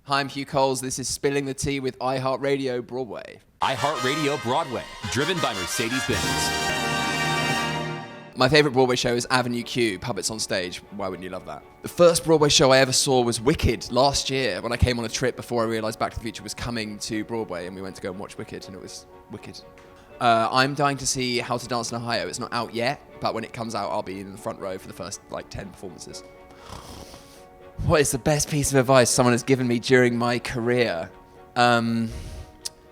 Hi, I'm Hugh Coles. This is Spilling the Tea with iHeartRadio Broadway. iHeartRadio Broadway, driven by Mercedes-Benz. My favourite Broadway show is Avenue Q, Puppets on Stage. Why wouldn't you love that? The first Broadway show I ever saw was Wicked last year when I came on a trip before I realised Back to the Future was coming to Broadway, and we went to go and watch Wicked, and it was wicked. I'm dying to see How to Dance in Ohio. It's not out yet, but when it comes out, I'll be in the front row for the first 10 performances. What is the best piece of advice someone has given me during my career? I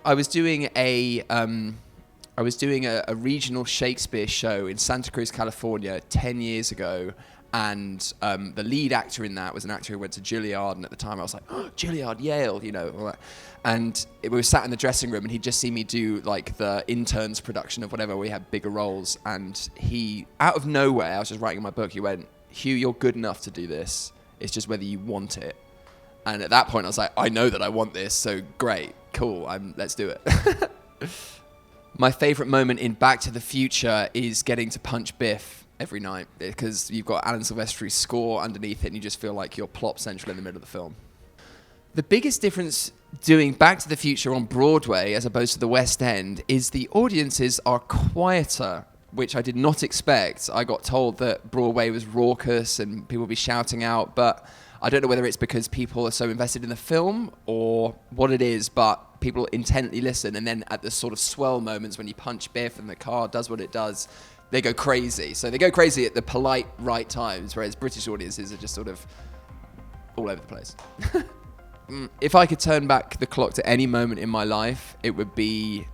was doing a regional Shakespeare show in Santa Cruz, California 10 years ago, and the lead actor in that was an actor who went to Juilliard, and at the time I was like, oh, Juilliard, Yale, all that. And we were sat in the dressing room, and he'd just seen me do the interns production of whatever, we had bigger roles, and he, out of nowhere, I was just writing in my book, he went, Hugh, you're good enough to do this. It's just whether you want it. And at that point, I was like, I know that I want this, so great, cool, let's do it. My favourite moment in Back to the Future is getting to punch Biff every night, because you've got Alan Silvestri's score underneath it, and you just feel like you're plop central in the middle of the film. The biggest difference doing Back to the Future on Broadway as opposed to the West End is the audiences are quieter, which I did not expect. I got told that Broadway was raucous and people would be shouting out, but I don't know whether it's because people are so invested in the film or what it is, but people intently listen, and then at the sort of swell moments when you punch Biff and the car does what it does, they go crazy. So they go crazy at the polite right times, whereas British audiences are just sort of all over the place. If I could turn back the clock to any moment in my life, it would be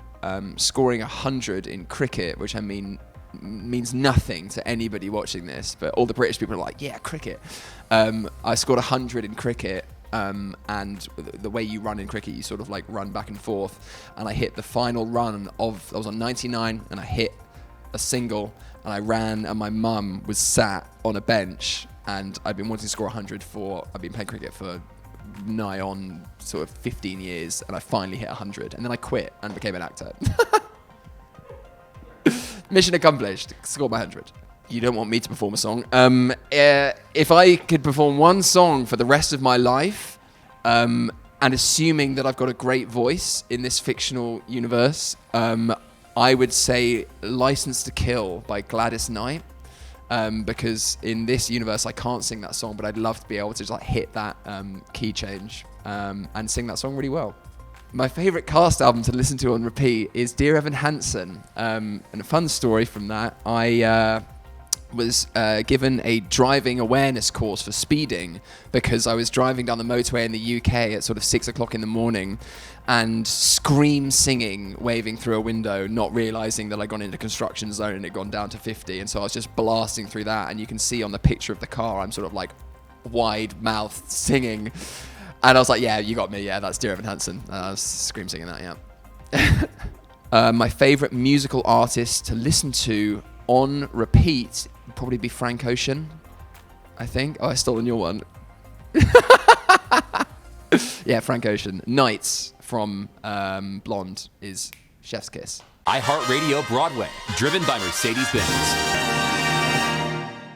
scoring 100 in cricket, which means nothing to anybody watching this, but all the British people are like, yeah, cricket. I scored 100 in cricket, and the way you run in cricket, you sort of run back and forth, and I hit the final run I was on 99, and I hit a single, and I ran, and my mum was sat on a bench, and I'd been wanting to score 100 I've been playing cricket for nigh on sort of 15 years, and I finally hit 100, and then I quit and became an actor. Mission accomplished. Scored my 100. You don't want me to perform a song. If I could perform one song for the rest of my life, and assuming that I've got a great voice in this fictional universe, I would say License to Kill by Gladys Knight. Because in this universe I can't sing that song, but I'd love to be able to just hit that key change and sing that song really well. My favourite Cast album to listen to on repeat is Dear Evan Hansen, and a fun story from that, I was given a driving awareness course for speeding because I was driving down the motorway in the UK at sort of 6 o'clock in the morning and scream singing, waving through a window, not realising that I'd gone into construction zone and it had gone down to 50, and so I was just blasting through that, and you can see on the picture of the car I'm sort of wide-mouthed singing, and I was like, yeah, you got me, yeah, that's Dear Evan Hansen. I was scream singing that, yeah. My favourite musical artist to listen to on repeat would probably be Frank Ocean, I think. Oh, I stole your one. Yeah, Frank Ocean. Nights from Blonde is Chef's Kiss. iHeartRadio Broadway, driven by Mercedes-Benz.